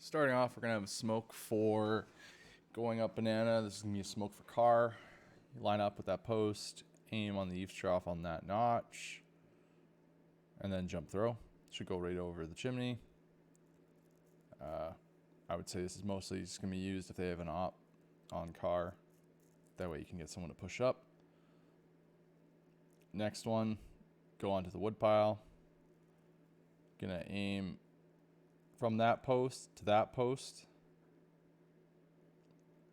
Starting off, we're going to have smoke for going up banana. This is going to be a smoke for car. You line up with that post, aim on the eavesdrop on that notch, and then jump throw. Should go right over the chimney. I would say this is mostly just going to be used if they have an op on car. That way you can get someone to push up. Next one, go onto the wood pile. Gonna aim from that post to that post.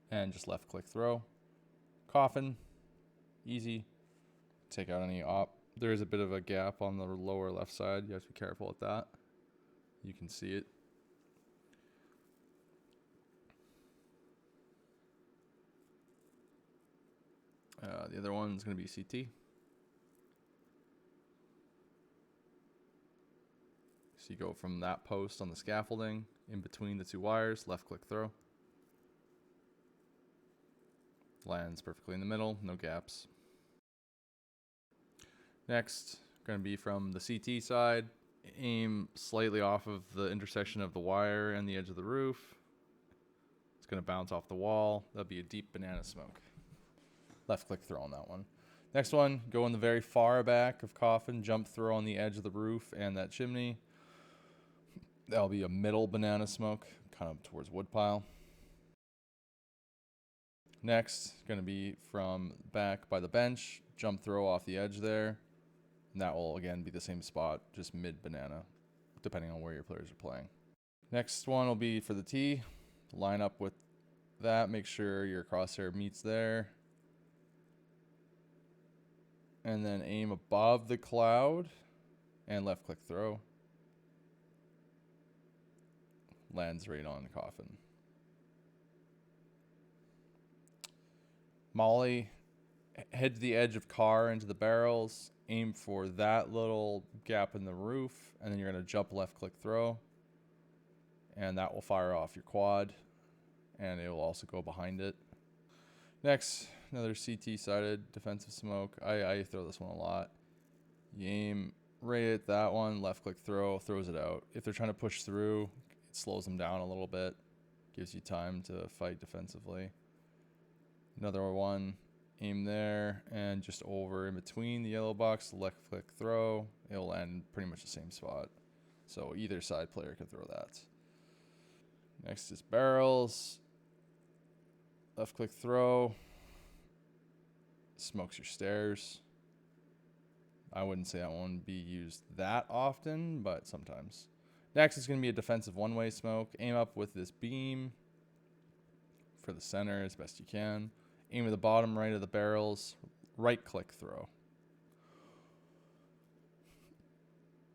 And just left click throw. Coffin, easy. Take out any op. There is a bit of a gap on the lower left side. You have to be careful with that. You can see it. The other one is going to be CT. So you go from that post on the scaffolding, in between the two wires, left click throw. Lands perfectly in the middle, no gaps. Next, going to be from the CT side. Aim slightly off of the intersection of the wire and the edge of the roof. It's going to bounce off the wall. That'll be a deep banana smoke. Left click throw on that one. Next one, go in the very far back of coffin, jump throw on the edge of the roof and that chimney. That'll be a middle banana smoke, kind of towards woodpile. Next, going to be from back by the bench, jump throw off the edge there. And that will again be the same spot, just mid banana, depending on where your players are playing. Next one will be for the tee. Line up with that, make sure your crosshair meets there. And then aim above the cloud and left click throw. Lands right on the coffin. Molly, head to the edge of car into the barrels. Aim for that little gap in the roof. And then you're going to jump left click throw. And that will fire off your quad. And it will also go behind it. Next, another CT-sided defensive smoke. I throw this one a lot. You aim right at that one, left click throw, throws it out. If they're trying to push through, it slows them down a little bit. Gives you time to fight defensively. Another one, aim there, and just over in between the yellow box, left click throw. It'll land pretty much the same spot. So either side player can throw that. Next is barrels. Left click throw. Smokes your stairs. I wouldn't say that one would be used that often, but sometimes. Next is going to be a defensive one-way smoke. Aim up with this beam for the center as best you can. Aim at the bottom right of the barrels. Right click throw.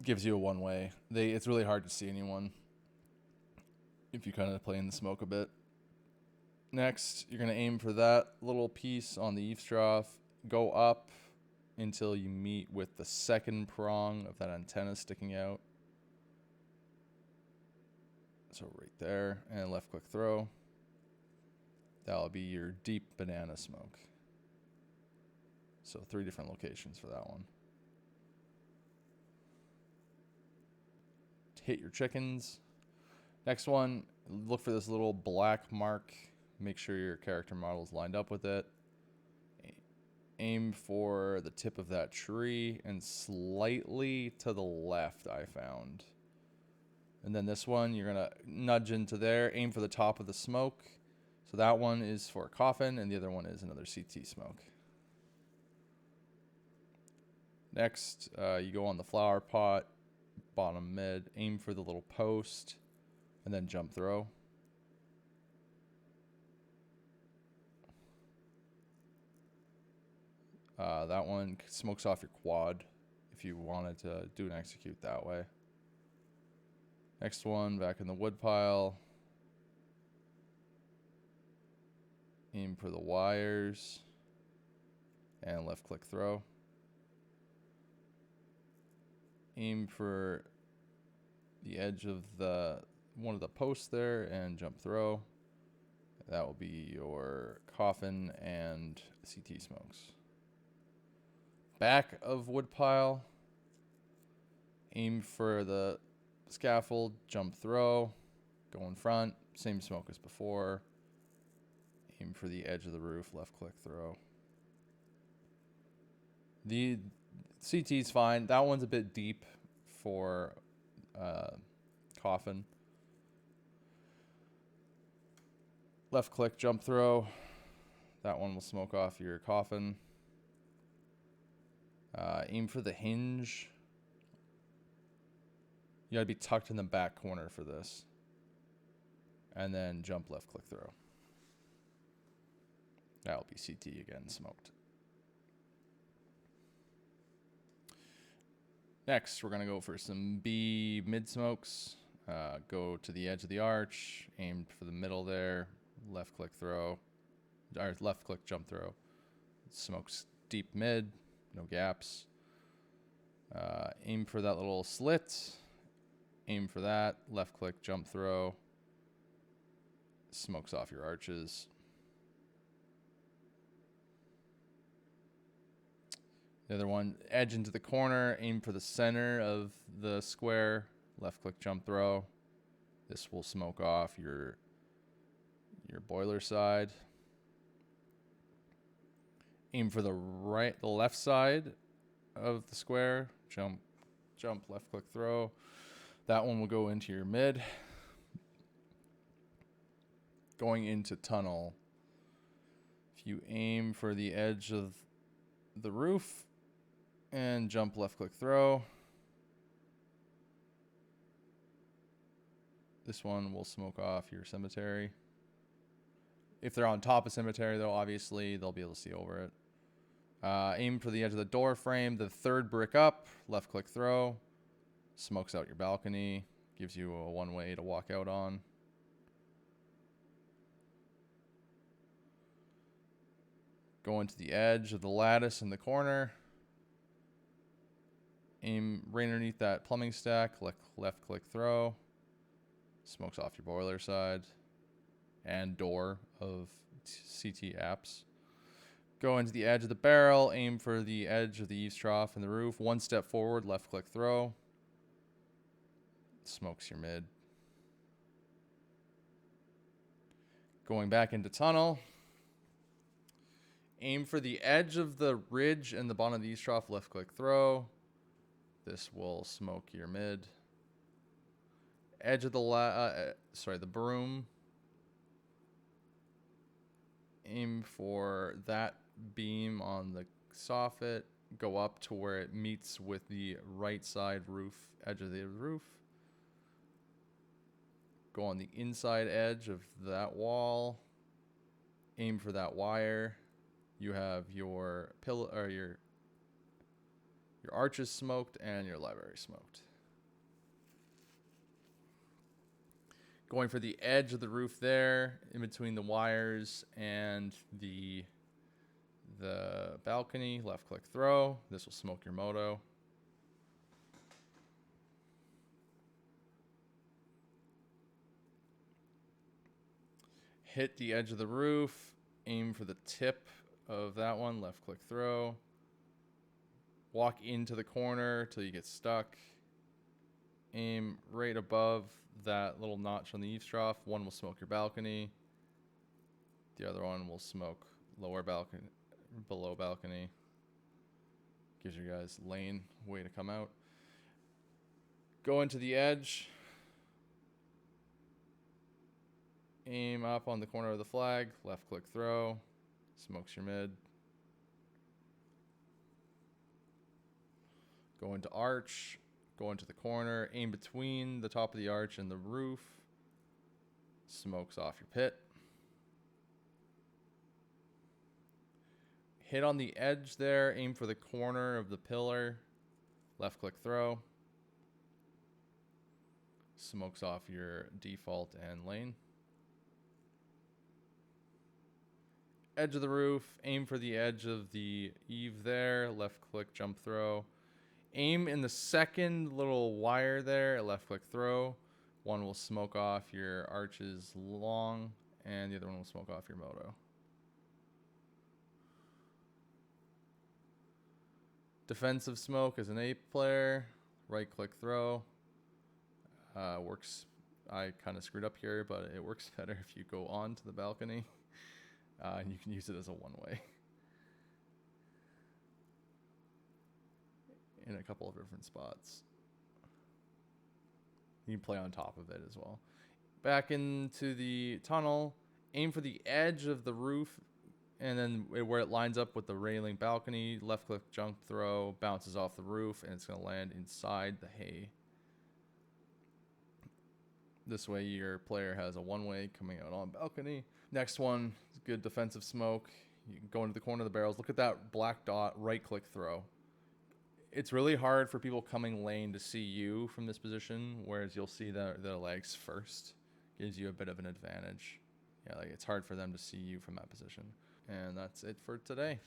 Gives you a one-way. It's really hard to see anyone if you kind of play in the smoke a bit. Next, you're going to aim for that little piece on the eavesdrop. Go up until you meet with the second prong of that antenna sticking out. So right there, and left click throw. That'll be your deep banana smoke. So 3 different locations for that one. Hit your chickens. Next one, look for this little black mark. Make sure your character model is lined up with it. Aim for the tip of that tree and slightly to the left, I found. And then this one, you're going to nudge into there. Aim for the top of the smoke. So that one is for a coffin, and the other one is another CT smoke. Next, you go on the flower pot, bottom mid. Aim for the little post, and then jump throw. That one smokes off your quad if you wanted to do and execute that way. Next one, back in the wood pile. Aim for the wires and left click throw. Aim for the edge of one of the posts there and jump throw. That will be your coffin and CT smokes. Back of woodpile. Aim for the scaffold, jump throw. Go in front, same smoke as before. Aim for the edge of the roof, left click throw. The CT's fine. That one's a bit deep for coffin. Left click jump throw. That one will smoke off your coffin. Aim for the hinge. You gotta be tucked in the back corner for this. And then jump left click throw. That'll be CT again, smoked. Next, we're gonna go for some B mid smokes. Go to the edge of the arch, aim for the middle there, left click throw, or left click jump throw. Smokes deep mid, no gaps. Aim for that little slit, aim for that, left click jump throw. Smokes off your arches. The other one, edge into the corner, aim for the center of the square, left click jump throw. This will smoke off your boiler side. Aim for the left side of the square, jump left click throw. That one will go into your mid. Going into tunnel, if you aim for the edge of the roof and jump left click throw, this one will smoke off your cemetery. If they're on top of cemetery though, obviously they'll be able to see over it. Aim for the edge of the door frame, the third brick up, left click throw, smokes out your balcony, gives you a one way to walk out on. Go into the edge of the lattice in the corner. Aim right underneath that plumbing stack. Left click throw. Smokes off your boiler side and door of CT apps. Go into the edge of the barrel. Aim for the edge of the eaves trough in the roof. One step forward. Left click throw. Smokes your mid. Going back into tunnel. Aim for the edge of the ridge and the bottom of the eaves trough, left click throw. This will smoke your mid. Edge of the the broom. Aim for that beam on the soffit. Go up to where it meets with the right side roof, edge of the roof. Go on the inside edge of that wall. Aim for that wire. You have your pillar or your arches smoked and your library smoked. Going for the edge of the roof there, in between the wires and the balcony, left click throw. This will smoke your moto. Hit the edge of the roof, aim for the tip of that one, left click throw. Walk into the corner till you get stuck. Aim right above that little notch on the eaves trough. One will smoke your balcony. The other one will smoke lower balcony, below balcony. Gives you guys lane way to come out. Go into the edge. Aim up on the corner of the flag. Left click throw. Smokes your mid. Go into arch. Go into the corner. Aim between the top of the arch and the roof. Smokes off your pit. Hit on the edge there. Aim for the corner of the pillar. Left click throw. Smokes off your default and lane. Edge of the roof. Aim for the edge of the eave there. Left click jump throw. Aim in the second little wire there. Left click throw. One will smoke off your arches long, and the other one will smoke off your moto. Defensive smoke is an 8 player. Right click throw. Works I kind of screwed up here, but it works better if you go on to the balcony. And you can use it as a one-way in a couple of different spots. You can play on top of it as well. Back into the tunnel, aim for the edge of the roof, and then where it lines up with the railing balcony, left click jump throw, bounces off the roof, and it's going to land inside the hay. This way your player has a one-way coming out on balcony. Next one is good defensive smoke. You can go into the corner of the barrels. Look at that black dot, right click throw. It's really hard for people coming lane to see you from this position, whereas you'll see their legs first. Gives you a bit of an advantage. Yeah, like it's hard for them to see you from that position. And that's it for today.